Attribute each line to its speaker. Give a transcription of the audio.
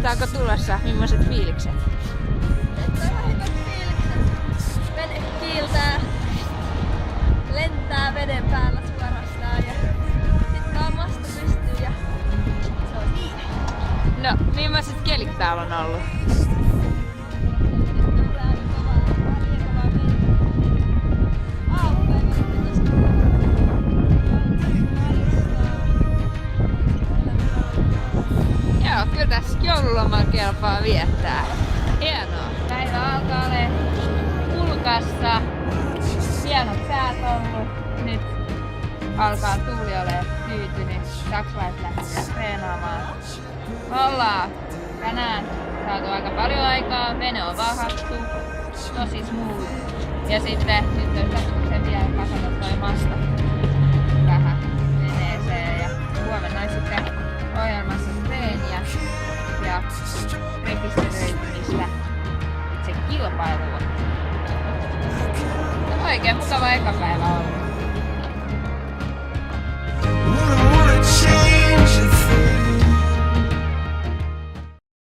Speaker 1: Saako tulossa? Millaiset fiilikset?
Speaker 2: Todella hyvät fiilikset. Vene kiiltää, lentää veden päällä suorastaan ja sit vaan masta pystyy ja se on siinä.
Speaker 1: No, millaiset kelit täällä on ollut? Joo, kyllä tässä joululomaa kelpaa viettää. Hienoa. Päivä alkaa ole kulkassa. Hienot säät ollut. Nyt alkaa tuuli ole tyytynyt. Saksalaiset lähtee treenaamaan. Me ollaan tänään saatu aika paljon aikaa. Vene on vahattu. Tosi smooth. Ja sitten nyt on sen vielä kasata toi masta vähän veneeseen. Ja huomenna on sitten ohjelmassa treeniä ja rekisteröitymistä itse kilpailuun. Oikein mukava eka päivä